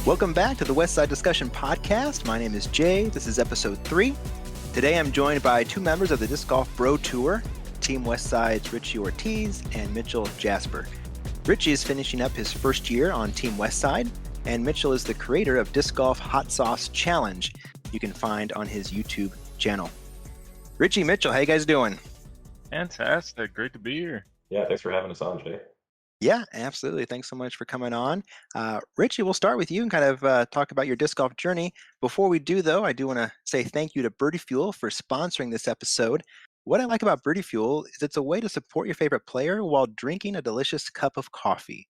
Welcome back to the Westside Discussion Podcast. My name is Jay. This is episode 3. Today I'm joined by two members of the Disc Golf Bro Tour, Team Westside's Richie Ortiz and Mitchell Jasper. Richie is finishing up his first year on Team Westside, and Mitchell is the creator of Disc Golf Hot Sauce Challenge you can find on his YouTube channel. Richie, Mitchell, how you guys doing? Fantastic. Great to be here. Yeah, thanks for having us on, Jay. Yeah, absolutely. Thanks so much for coming on. Richie, we'll start with you and kind of talk about your disc golf journey. Before we do, though, I do want to say thank you to Birdie Fuel for sponsoring this episode. What I like about Birdie Fuel is it's a way to support your favorite player while drinking a delicious cup of coffee.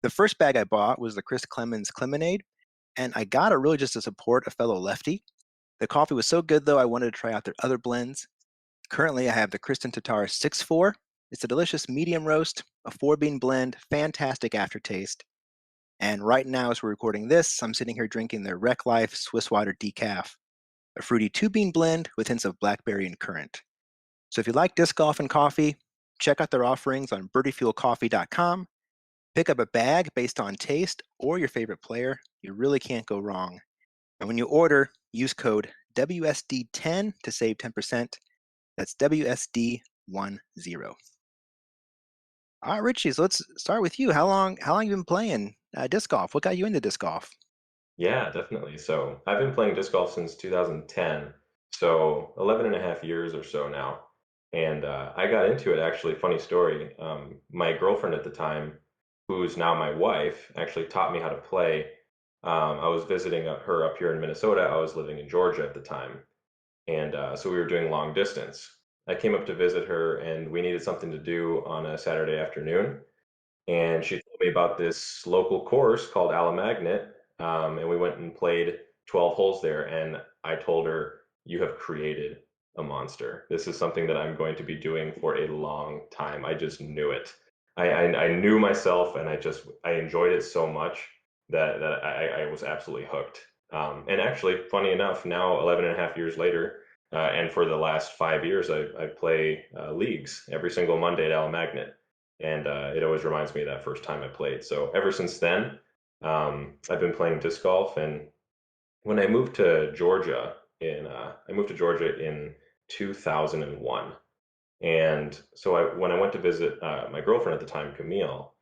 The first bag I bought was the Chris Clemens Clemonade, and I got it really just to support a fellow lefty. The coffee was so good, though, I wanted to try out their other blends. Currently, I have the Kristen Tatar 6-4. It's a delicious medium roast, a 4-bean blend, fantastic aftertaste. And right now, as we're recording this, I'm sitting here drinking their Rec Life Swiss Water Decaf, a fruity 2-bean blend with hints of blackberry and currant. So if you like disc golf and coffee, check out their offerings on birdiefuelcoffee.com. Pick up a bag based on taste or your favorite player. You really can't go wrong. And when you order, use code WSD10 to save 10%. That's WSD10. All right, Richie, so let's start with you. How long have you been playing disc golf? What got you into disc golf? Yeah, definitely. So I've been playing disc golf since 2010, so 11 and a half years or so now. And I got into it, actually, funny story. My girlfriend at the time, who's now my wife, actually taught me how to play. I was visiting her up here in Minnesota. I was living in Georgia at the time. And so we were doing long distance. I came up to visit her, and we needed something to do on a Saturday afternoon. And she told me about this local course called Alamagnet, and we went and played 12 holes there. And I told her, "You have created a monster. This is something that I'm going to be doing for a long time." I just knew it. I knew myself, and I enjoyed it so much that I was absolutely hooked. And actually, funny enough, now 11 and a half years later, and for the last 5 years, I play leagues every single Monday at Alamagnet. And it always reminds me of that first time I played. So ever since then, I've been playing disc golf. And when I moved to Georgia in 2001. And so when I went to visit my girlfriend at the time, Camille,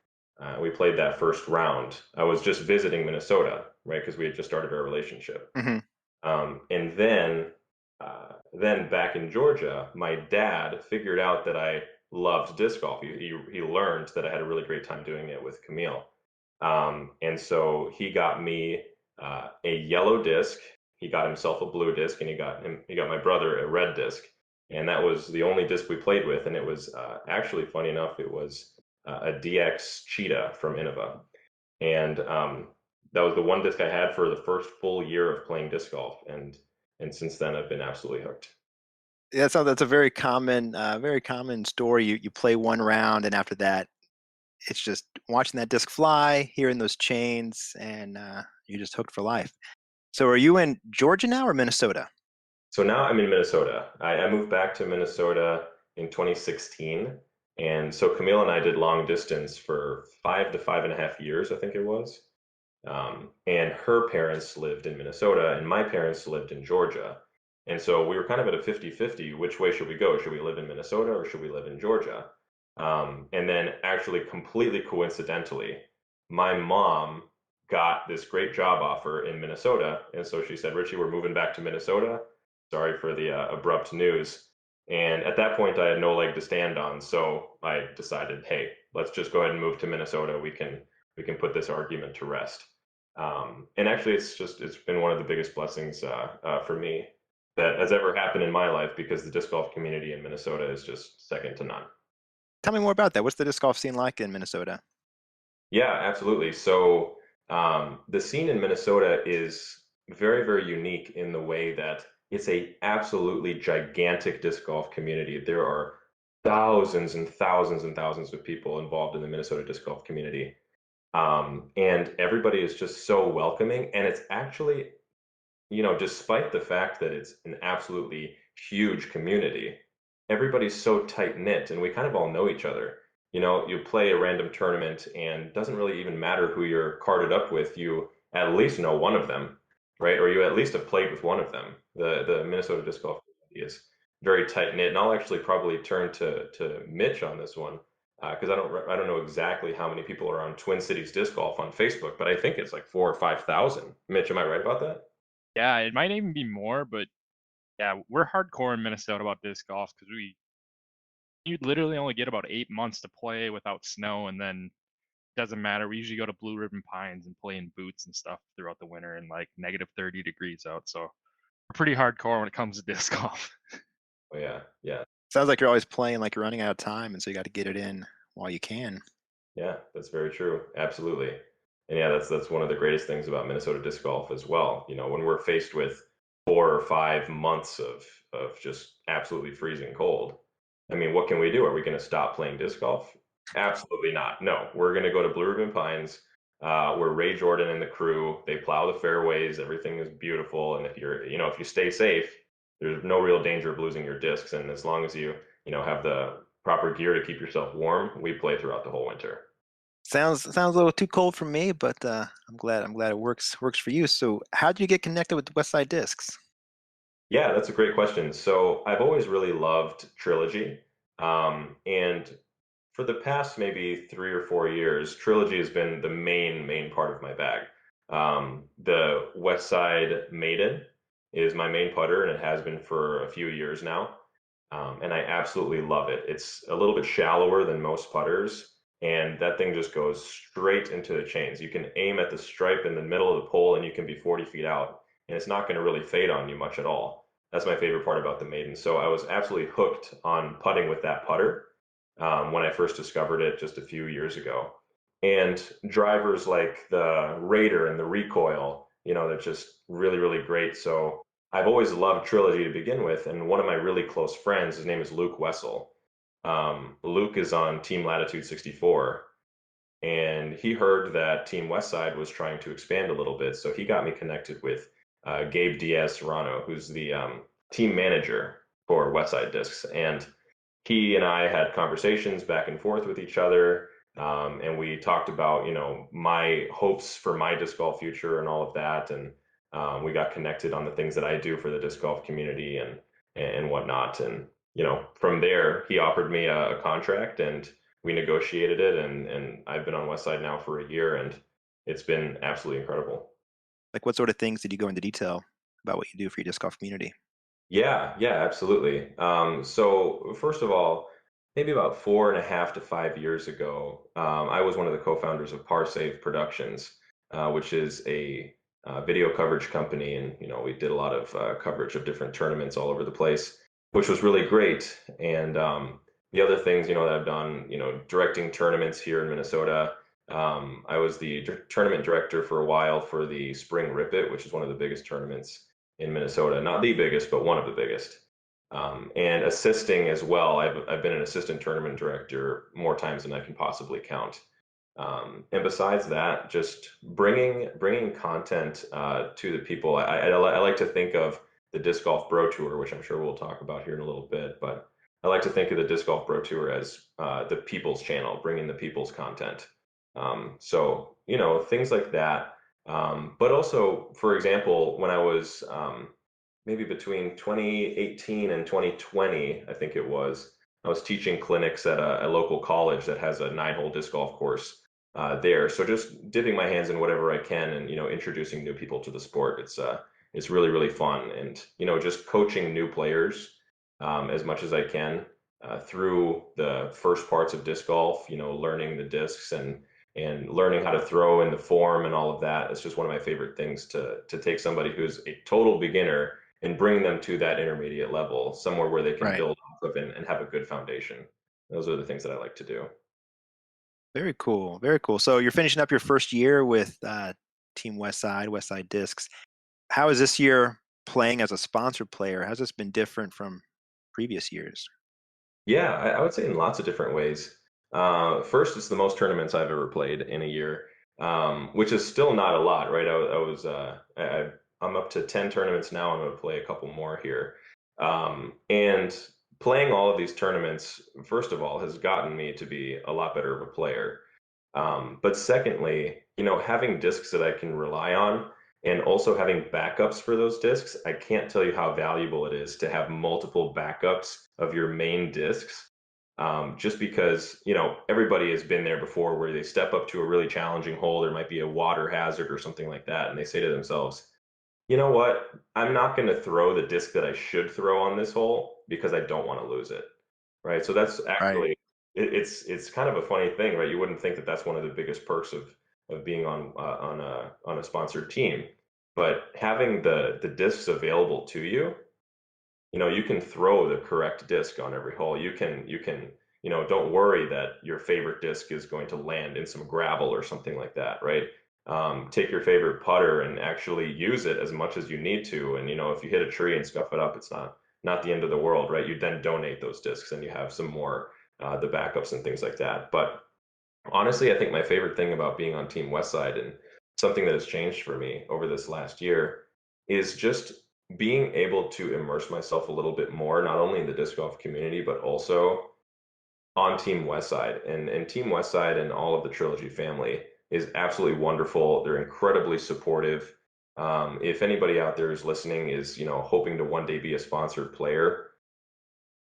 we played that first round. I was just visiting Minnesota, right? Because we had just started our relationship. Mm-hmm. And then back in Georgia, my dad figured out that I loved disc golf. He learned that I had a really great time doing it with Camille. And so he got me a yellow disc. He got himself a blue disc, and he got my brother a red disc. And that was the only disc we played with. And it was actually, funny enough, it was a DX Cheetah from Innova. And that was the one disc I had for the first full year of playing disc golf. And since then, I've been absolutely hooked. Yeah, so that's a very common story. You play one round, and after that, it's just watching that disc fly, hearing those chains, and you're just hooked for life. So, are you in Georgia now or Minnesota? So now I'm in Minnesota. I moved back to Minnesota in 2016, and so Camille and I did long distance for 5 to 5.5 years, I think it was. And her parents lived in Minnesota, and my parents lived in Georgia. And so we were kind of at a 50-50. Which way should we go? Should we live in Minnesota or should we live in Georgia? And then actually completely coincidentally, my mom got this great job offer in Minnesota. And so she said, "Richie, we're moving back to Minnesota. Sorry for the abrupt news." And at that point, I had no leg to stand on. So I decided, hey, let's just go ahead and move to Minnesota. We can put this argument to rest. And actually, it's been one of the biggest blessings for me that has ever happened in my life, because the disc golf community in Minnesota is just second to none. Tell me more about that. What's the disc golf scene like in Minnesota? Yeah, absolutely. So the scene in Minnesota is very, very unique in the way that it's a absolutely gigantic disc golf community. There are thousands and thousands and thousands of people involved in the Minnesota disc golf community. And everybody is just so welcoming. And it's actually, despite the fact that it's an absolutely huge community, everybody's so tight knit, and we kind of all know each other. You play a random tournament, and it doesn't really even matter who you're carded up with. You at least know one of them, right? Or you at least have played with one of them. The Minnesota disc golf community is very tight knit, and I'll actually probably turn to Mitch on this one because I don't know exactly how many people are on Twin Cities Disc Golf on Facebook, but I think it's like 4 or 5 thousand. Mitch, am I right about that? Yeah, it might even be more, but yeah, we're hardcore in Minnesota about disc golf because you literally only get about 8 months to play without snow, and then doesn't matter. We usually go to Blue Ribbon Pines and play in boots and stuff throughout the winter and like negative 30 degrees out. So we're pretty hardcore when it comes to disc golf. Oh yeah, yeah. Sounds like you're always playing like you're running out of time, and so you got to get it in while you can. Yeah, that's very true. Absolutely. And yeah, that's one of the greatest things about Minnesota disc golf as well. You know, when we're faced with 4 or 5 months of just absolutely freezing cold, I mean, what can we do? Are we going to stop playing disc golf? Absolutely not. No, we're going to go to Blue Ribbon Pines. Where Ray Jordan and the crew, they plow the fairways. Everything is beautiful, and if you stay safe, there's no real danger of losing your discs. And as long as you have the proper gear to keep yourself warm, we play throughout the whole winter. Sounds a little too cold for me, but I'm glad it works for you. So, how did you get connected with Westside Discs? Yeah, that's a great question. So I've always really loved Trilogy. And for the past maybe 3 or 4 years, Trilogy has been the main part of my bag. The Westside Maiden is my main putter, and it has been for a few years now. And I absolutely love it. It's a little bit shallower than most putters, and that thing just goes straight into the chains. You can aim at the stripe in the middle of the pole, and you can be 40 feet out, and it's not going to really fade on you much at all. That's my favorite part about the Maiden. So I was absolutely hooked on putting with that putter when I first discovered it just a few years ago. And drivers like the Raider and the Recoil, they're just really, really great. So I've always loved Trilogy to begin with. And one of my really close friends, his name is Luke Wessel. Luke is on Team Latitude 64, and he heard that Team Westside was trying to expand a little bit. So he got me connected with Gabe Diaz Serrano, who's the team manager for Westside Discs. And he and I had conversations back and forth with each other. And we talked about, my hopes for my disc golf future and all of that. And we got connected on the things that I do for the disc golf community and whatnot. And, from there, he offered me a contract, and we negotiated it. And I've been on Westside now for a year, and it's been absolutely incredible. Like, what sort of things did you go into detail about what you do for your disc golf community? Yeah, yeah, absolutely. So first of all, maybe about 4.5 to 5 years ago, I was one of the co-founders of Parsave Productions, which is a video coverage company, and we did a lot of coverage of different tournaments all over the place, which was really great. And the other things, that I've done, directing tournaments here in Minnesota. I was the tournament director for a while for the Spring Rip It, which is one of the biggest tournaments in Minnesota. Not the biggest, but one of the biggest. And assisting as well. I've been an assistant tournament director more times than I can possibly count. And besides that, just bringing content to the people. I like to think of the Disc Golf Bro Tour, which I'm sure we'll talk about here in a little bit, but I like to think of the Disc Golf Bro Tour as the people's channel, bringing the people's content. So things like that. But also, for example, when I was maybe between 2018 and 2020, I think it was, I was teaching clinics at a local college that has a 9-hole disc golf course there. So just dipping my hands in whatever I can, and introducing new people to the sport. It's really really fun, and just coaching new players as much as I can through the first parts of disc golf. Learning the discs and learning how to throw in the form and all of that. It's just one of my favorite things to take somebody who's a total beginner and bring them to that intermediate level, somewhere where they can Right. build off of and have a good foundation. Those are the things that I like to do. Very cool. Very cool. So you're finishing up your first year with Team Westside Discs. How is this year playing as a sponsored player? Has this been different from previous years? Yeah, I would say in lots of different ways. First, it's the most tournaments I've ever played in a year, which is still not a lot, right? I'm up to 10 tournaments now. I'm going to play a couple more here. And playing all of these tournaments, first of all, has gotten me to be a lot better of a player. But secondly, having discs that I can rely on and also having backups for those discs, I can't tell you how valuable it is to have multiple backups of your main discs. Just because, everybody has been there before where they step up to a really challenging hole, there might be a water hazard or something like that, and they say to themselves, you know what? I'm not going to throw the disc that I should throw on this hole because I don't want to lose it. Right. So that's Right. actually it's kind of a funny thing, right? You wouldn't think that that's one of the biggest perks of being on a sponsored team, but having the discs available to you, you can throw the correct disc on every hole. You can don't worry that your favorite disc is going to land in some gravel or something like that, right? Take your favorite putter and actually use it as much as you need to. And if you hit a tree and scuff it up, it's not the end of the world, right? You then donate those discs and you have some more the backups and things like that. But honestly, I think my favorite thing about being on Team Westside and something that has changed for me over this last year is just being able to immerse myself a little bit more, not only in the disc golf community, but also on Team Westside. And Team Westside and all of the Trilogy family is absolutely wonderful. They're incredibly supportive. If anybody out there is listening is, hoping to one day be a sponsored player,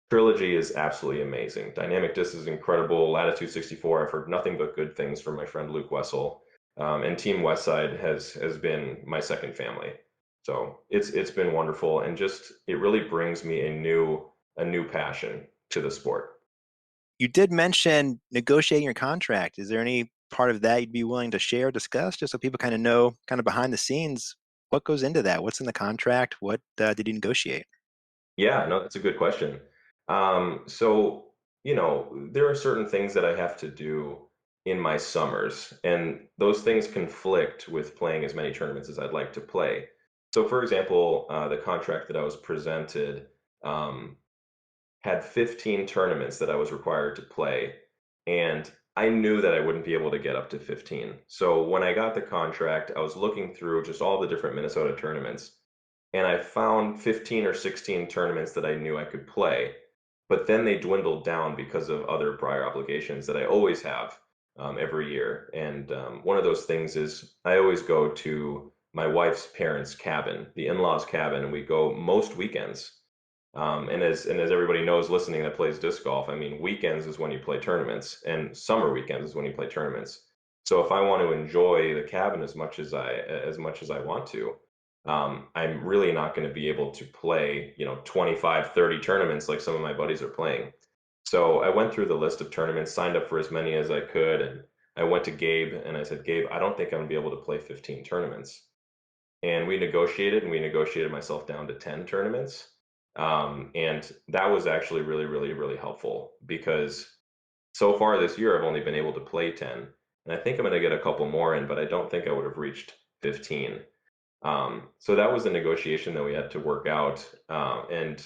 Trilogy is absolutely amazing. Dynamic Disc is incredible. Latitude 64, I've heard nothing but good things from my friend Luke Wessel. And Team Westside has been my second family. So it's been wonderful, and just it really brings me a new passion to the sport. You did mention negotiating your contract. Is there any part of that you'd be willing to share, discuss, just so people kind of know, kind of behind the scenes, what goes into that? What's in the contract? What did you negotiate? Yeah, no, that's a good question. So, there are certain things that I have to do in my summers, and those things conflict with playing as many tournaments as I'd like to play. So, for example, the contract that I was presented um, had 15 tournaments that I was required to play, and I knew that I wouldn't be able to get up to 15. So, when I got the contract, I was looking through just all the different Minnesota tournaments and I found 15 or 16 tournaments that I knew I could play, but then they dwindled down because of other prior obligations that I always have every year. And one of those things is I always go to my wife's parents' cabin, the in-laws' cabin, and we go most weekends. And as everybody knows listening that plays disc golf, I mean, weekends is when you play tournaments, and summer weekends is when you play tournaments. So if I want to enjoy the cabin as much as I want to, I'm really not going to be able to play, 25, 30 tournaments like some of my buddies are playing. So I went through the list of tournaments, signed up for as many as I could, and I went to Gabe and I said, Gabe, I don't think I'm going to be able to play 15 tournaments. And we negotiated myself down to 10 tournaments. And that was actually really, really, really helpful because so far this year I've only been able to play 10. And I think I'm going to get a couple more in, but I don't think I would have reached 15. So that was a negotiation that we had to work out. And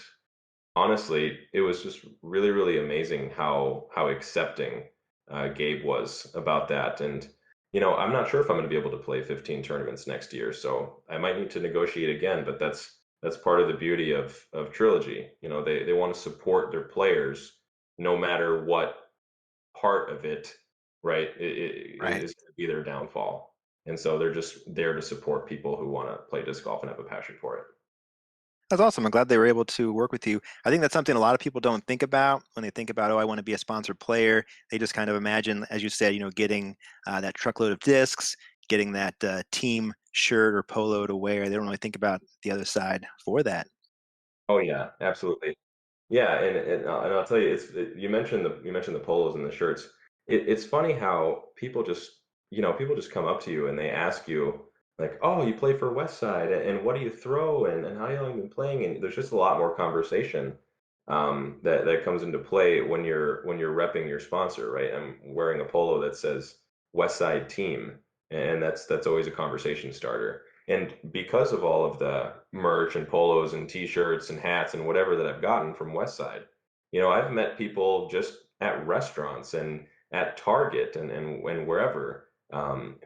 honestly, it was just really, really amazing how accepting Gabe was about that. And I'm not sure if I'm going to be able to play 15 tournaments next year, so I might need to negotiate again. But that's part of the beauty of Trilogy. They want to support their players no matter what part of it, right, Right. is going to be their downfall. And so they're just there to support people who want to play disc golf and have a passion for it. That's awesome. I'm glad they were able to work with you. I think that's something a lot of people don't think about when they think about, oh, I want to be a sponsored player. They just kind of imagine, as you said, getting that truckload of discs, getting that team shirt or polo to wear. They don't really think about the other side for that. Oh yeah, absolutely. Yeah, and I'll tell you, you mentioned the polos and the shirts. It's funny how people just come up to you and they ask you like, "Oh, you play for Westside, and what do you throw, and how long you been playing?" And there's just a lot more conversation that comes into play when you're repping your sponsor, right? I'm wearing a polo that says Westside Team, and that's always a conversation starter. And because of all of the merch and polos and t-shirts and hats and whatever that I've gotten from Westside, I've met people just at restaurants and at Target and wherever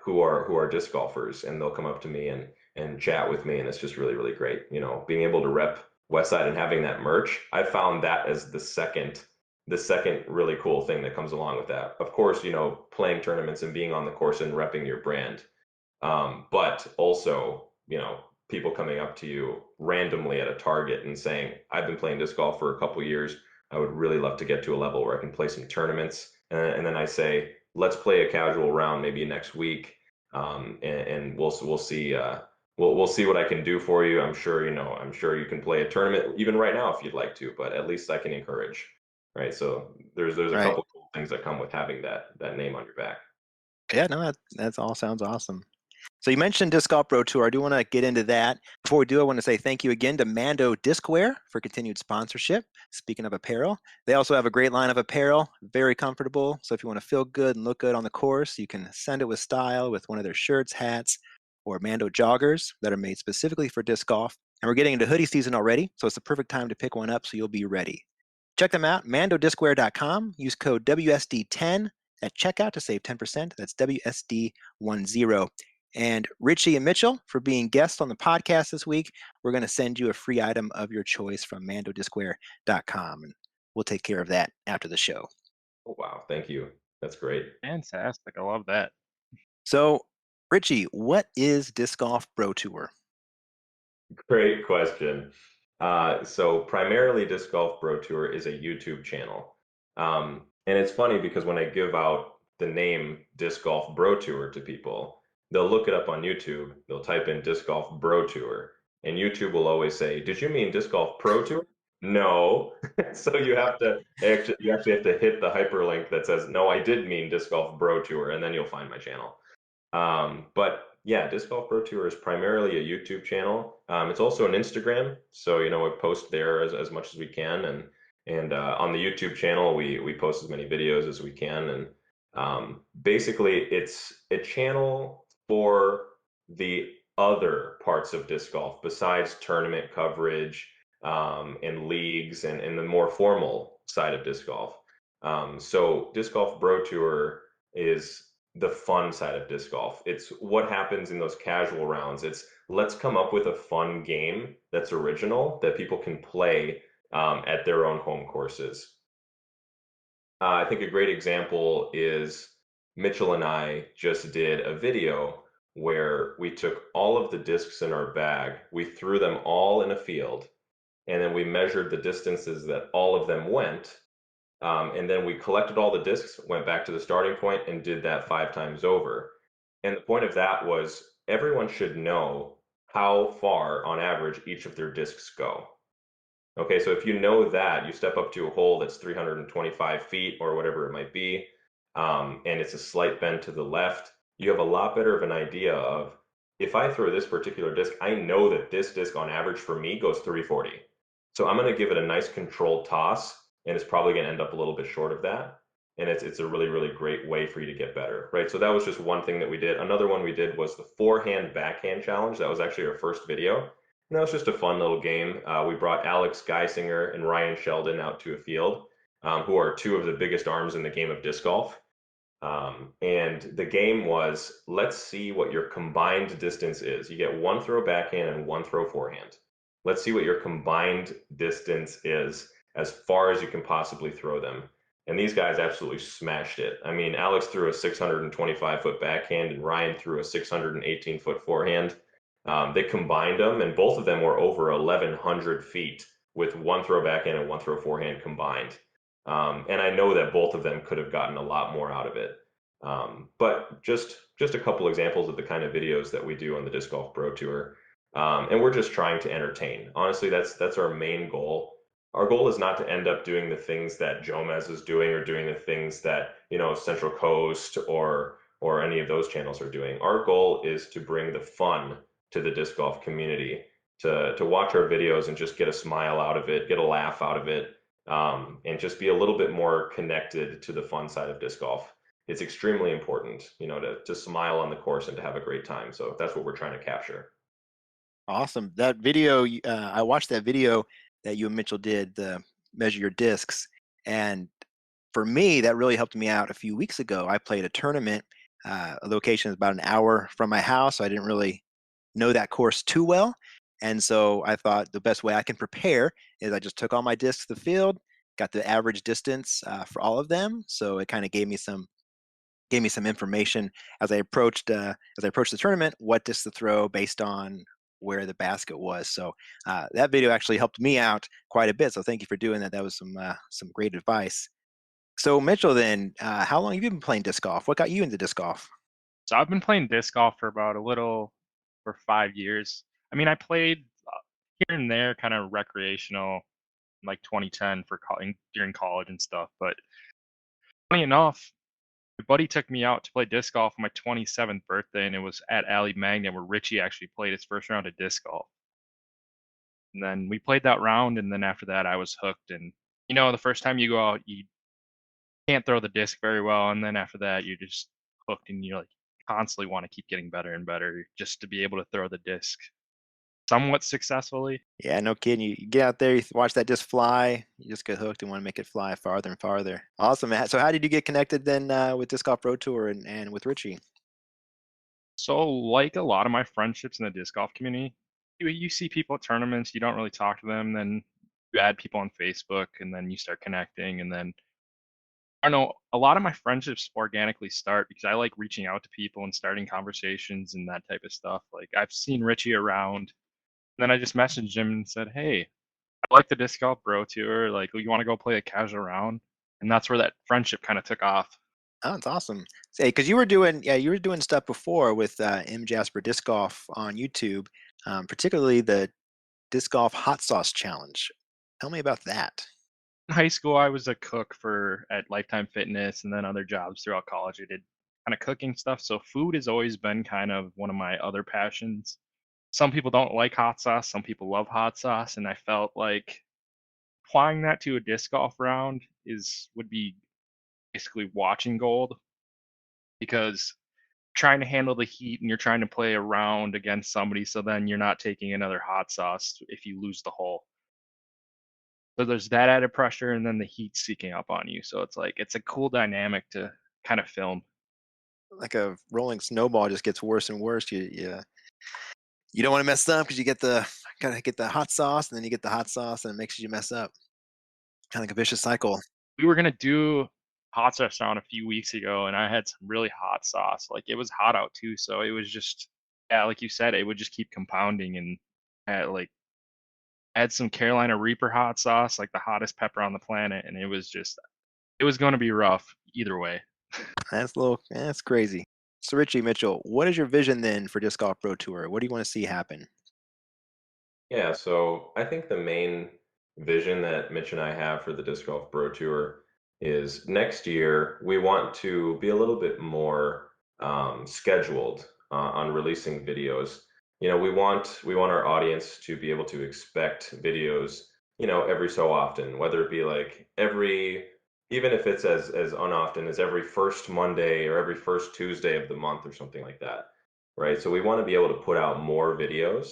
who are disc golfers, and they'll come up to me and chat with me, and it's just really, really great. Being able to rep Westside and having that merch, I found that as the second really cool thing that comes along with that. Of course, playing tournaments and being on the course and repping your brand But also, people coming up to you randomly at a target and saying, I've been playing disc golf for a couple years. I would really love to get to a level where I can play some tournaments. And then I say, let's play a casual round maybe next week. And we'll see we'll see what I can do for you. I'm sure you can play a tournament even right now if you'd like to, but at least I can encourage. Right. So there's a Right. couple cool things that come with having that name on your back. Yeah, no, that's all sounds awesome. So you mentioned Disc Golf Pro Tour. I do want to get into that. Before we do, I want to say thank you again to Mando Discwear for continued sponsorship. Speaking of apparel, they also have a great line of apparel, very comfortable. So if you want to feel good and look good on the course, you can send it with style with one of their shirts, hats, or Mando joggers that are made specifically for disc golf. And we're getting into hoodie season already, so it's the perfect time to pick one up so you'll be ready. Check them out, mandodiscwear.com. Use code WSD10 at checkout to save 10%. That's WSD10. And Richie and Mitchell, for being guests on the podcast this week, we're going to send you a free item of your choice from mandodiscwear.com. And we'll take care of that after the show. Oh, wow. Thank you. That's great. Fantastic. I love that. So, Richie, what is Disc Golf Pro Tour? Great question. So primarily Disc Golf Pro Tour is a YouTube channel. And it's funny because when I give out the name Disc Golf Bro Tour to people, they'll look it up on YouTube, they'll type in Disc Golf Bro Tour, and YouTube will always say, "Did you mean Disc Golf Pro Tour?" No. So you actually have to hit the hyperlink that says, "No, I did mean Disc Golf Bro Tour," and then you'll find my channel. But yeah, Disc Golf Pro Tour is primarily a YouTube channel. It's also an Instagram, so we post there as much as we can, and on the YouTube channel we post as many videos as we can, and basically it's a channel for the other parts of disc golf besides tournament coverage and leagues and the more formal side of disc golf. So Disc Golf Pro Tour is the fun side of disc golf. It's what happens in those casual rounds. It's let's come up with a fun game that's original that people can play at their own home courses. I think a great example is Mitchell and I just did a video where we took all of the discs in our bag, we threw them all in a field, and then we measured the distances that all of them went, and then we collected all the discs, went back to the starting point, and did that 5 times over. And the point of that was everyone should know how far, on average, each of their discs go. Okay, so if you know that, you step up to a hole that's 325 feet or whatever it might be, and it's a slight bend to the left, you have a lot better of an idea of if I throw this particular disc, I know that this disc on average for me goes 340. So I'm going to give it a nice controlled toss, and it's probably going to end up a little bit short of that. And it's a really, really great way for you to get better, right? So that was just one thing that we did. Another one we did was the forehand backhand challenge. That was actually our first video. And that was just a fun little game. We brought Alex Geisinger and Ryan Sheldon out to a field, who are two of the biggest arms in the game of disc golf. And the game was let's see what your combined distance is. You get one throw backhand and one throw forehand. Let's see what your combined distance is as far as you can possibly throw them. And these guys absolutely smashed it. I mean, Alex threw a 625-foot backhand and Ryan threw a 618-foot forehand. They combined them, and both of them were over 1,100 feet with one throw backhand and one throw forehand combined. And I know that both of them could have gotten a lot more out of it. But just a couple examples of the kind of videos that we do on the Disc Golf Pro Tour. And we're just trying to entertain. Honestly, that's our main goal. Our goal is not to end up doing the things that Jomez is doing or doing the things that, Central Coast or any of those channels are doing. Our goal is to bring the fun to the disc golf community, to watch our videos and just get a smile out of it, get a laugh out of it, and just be a little bit more connected to the fun side of disc golf. It's extremely important, to smile on the course and to have a great time. So that's what we're trying to capture. Awesome. That video, I watched that video that you and Mitchell did, the measure your discs. And for me, that really helped me out a few weeks ago. I played a tournament. A location is about an hour from my house. So I didn't really know that course too well. And so I thought the best way I can prepare is I just took all my discs to the field, got the average distance for all of them. So it kind of gave me some gave me some information as I approached the tournament, what disc to throw based on where the basket was. So that video actually helped me out quite a bit. So thank you for doing that. That was some great advice. So Mitchell, then, how long have you been playing disc golf? What got you into disc golf? So I've been playing disc golf for about a little for 5 years. I mean, I played here and there, kind of recreational, like 2010 during college and stuff. But funny enough, my buddy took me out to play disc golf on my 27th birthday, and it was at Alley Magnet where Richie actually played his first round of disc golf. And then we played that round, and then after that, I was hooked. And the first time you go out, you can't throw the disc very well, and then after that, you're just hooked, and you're like constantly want to keep getting better and better just to be able to throw the disc somewhat successfully. Yeah, no kidding. You get out there, you watch that disc fly, you just get hooked and want to make it fly farther and farther. Awesome, man. So how did you get connected then with Disc Golf Pro Tour and with Richie? So, like a lot of my friendships in the disc golf community, you see people at tournaments, you don't really talk to them, then you add people on Facebook, and then you start connecting, and then I don't know, a lot of my friendships organically start because I like reaching out to people and starting conversations and that type of stuff. Like I've seen Richie around, and then I just messaged him and said, "Hey, I like the disc golf bro tour. Like, you want to go play a casual round?" And that's where that friendship kind of took off. Oh, it's awesome. Say, because you were doing stuff before with Jasper Disc Golf on YouTube, particularly the Disc Golf Hot Sauce Challenge. Tell me about that. In high school, I was a cook for at Lifetime Fitness, and then other jobs throughout college. I did kind of cooking stuff. So food has always been kind of one of my other passions. Some people don't like hot sauce. Some people love hot sauce, and I felt like applying that to a disc golf round is would be basically watching gold because trying to handle the heat and you're trying to play around against somebody, so then you're not taking another hot sauce if you lose the hole. So there's that added pressure, and then the heat seeking up on you. So it's like it's a cool dynamic to kind of film. Like a rolling snowball, just gets worse and worse. You don't want to mess up because you gotta get the hot sauce, and then you get the hot sauce, and it makes you mess up. Kind of like a vicious cycle. We were gonna do hot sauce round a few weeks ago, and I had some really hot sauce. Like it was hot out too, so it was just yeah, like you said, it would just keep compounding. And like add some Carolina Reaper hot sauce, like the hottest pepper on the planet, and it was going to be rough either way. That's crazy. So Richie Mitchell, what is your vision then for Disc Golf Pro Tour? What do you want to see happen? Yeah, so I think the main vision that Mitch and I have for the Disc Golf Pro Tour is next year we want to be a little bit more scheduled on releasing videos. We want our audience to be able to expect videos, every so often, whether it be like even if it's as unoften as every first Monday or every first Tuesday of the month or something like that, right? So we want to be able to put out more videos,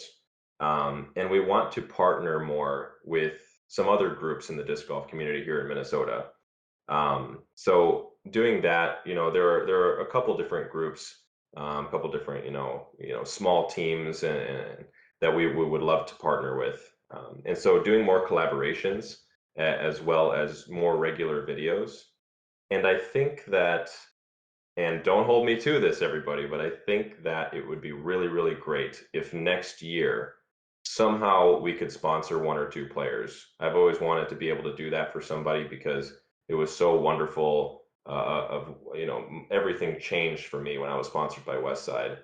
and we want to partner more with some other groups in the disc golf community here in Minnesota. So doing that, there are a couple different groups, a couple different, small teams, and that we would love to partner with. And so doing more collaborations as well as more regular videos. And I think that, and don't hold me to this, everybody, but I think that it would be really, really great if next year somehow we could sponsor one or two players. I've always wanted to be able to do that for somebody because it was so wonderful. Everything changed for me when I was sponsored by Westside,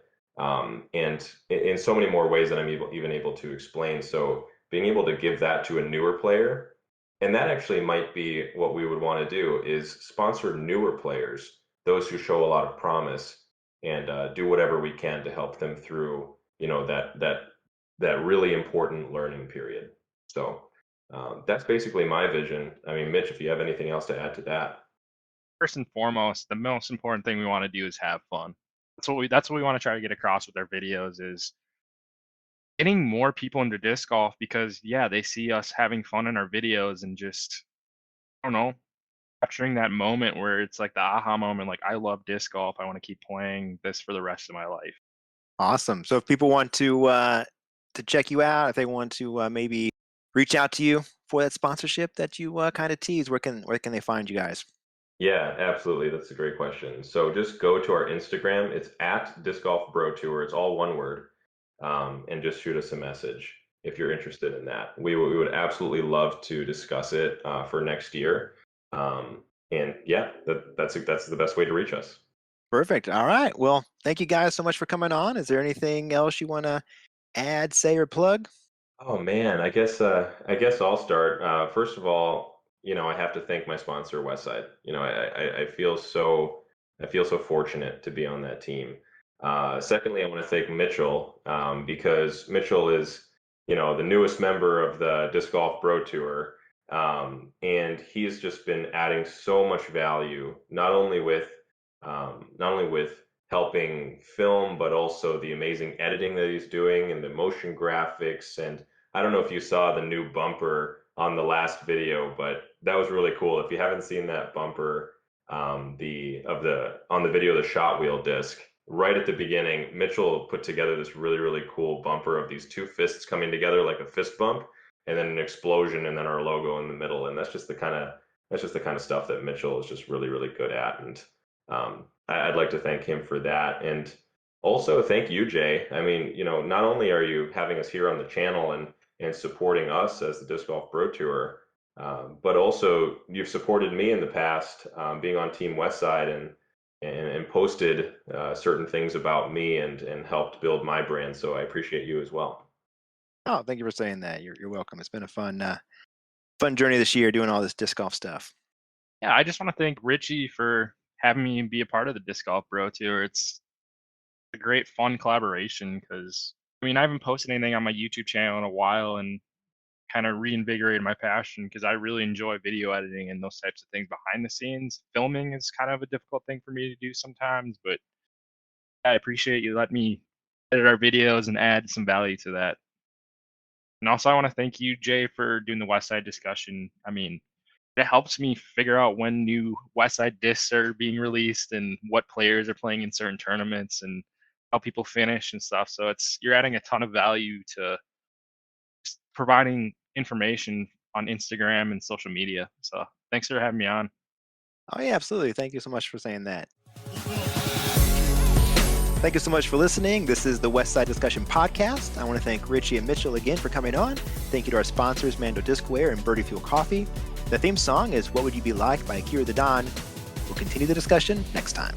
and in so many more ways than I'm even able to explain. So being able to give that to a newer player, and that actually might be what we would want to do, is sponsor newer players, those who show a lot of promise, and do whatever we can to help them through, that really important learning period. So that's basically my vision. I mean, Mitch, if you have anything else to add to that. First and foremost, the most important thing we want to do is have fun. That's what we want to try to get across with our videos is getting more people into disc golf because yeah, they see us having fun in our videos and just I don't know, capturing that moment where it's like the aha moment, like I love disc golf. I want to keep playing this for the rest of my life. Awesome. So if people want to check you out, if they want to maybe reach out to you for that sponsorship that you kind of tease, where can they find you guys? Yeah, absolutely. That's a great question. So just go to our Instagram. It's at Disc Golf Bro Tour. It's all one word. And just shoot us a message if you're interested in that. We would absolutely love to discuss it for next year. And yeah, that's the best way to reach us. Perfect. All right. Well, thank you guys so much for coming on. Is there anything else you want to add, say, or plug? Oh man, I guess I'll start. First of all, I have to thank my sponsor, Westside. I feel so fortunate to be on that team. Secondly, I want to thank Mitchell because Mitchell is, the newest member of the Disc Golf Bro Tour, and he's just been adding so much value, not only with helping film, but also the amazing editing that he's doing and the motion graphics. And I don't know if you saw the new bumper on the last video, but that was really cool. If you haven't seen that bumper, on the video, the shot wheel disc, right at the beginning, Mitchell put together this really, really cool bumper of these two fists coming together like a fist bump, and then an explosion, and then our logo in the middle. And that's just the kind of stuff that Mitchell is just really, really good at. And I'd like to thank him for that. And also thank you, Jay. I mean, not only are you having us here on the channel and supporting us as the Disc Golf Pro Tour, but also you've supported me in the past, being on Team Westside and posted certain things about me and helped build my brand. So I appreciate you as well. Oh, thank you for saying that. You're welcome. It's been a fun journey this year doing all this disc golf stuff. Yeah, I just want to thank Richie for having me be a part of the Disc Golf Bro Tour. It's a great fun collaboration because I mean I haven't posted anything on my YouTube channel in a while and kind of reinvigorated my passion because I really enjoy video editing and those types of things behind the scenes. Filming is kind of a difficult thing for me to do sometimes, but I appreciate you letting me edit our videos and add some value to that. And also, I want to thank you, Jay, for doing the West Side discussion. I mean, it helps me figure out when new West Side discs are being released and what players are playing in certain tournaments and how people finish and stuff. So you're adding a ton of value to providing information on Instagram and social media. So thanks for having me on. Oh, yeah, absolutely. Thank you so much for saying that. Thank you so much for listening. This is the Westside Discussion Podcast. I want to thank Richie and Mitchell again for coming on. Thank you to our sponsors, Mando Discware and Birdie Fuel Coffee. The theme song is What Would You Be Like by Akira the Don. We'll continue the discussion next time.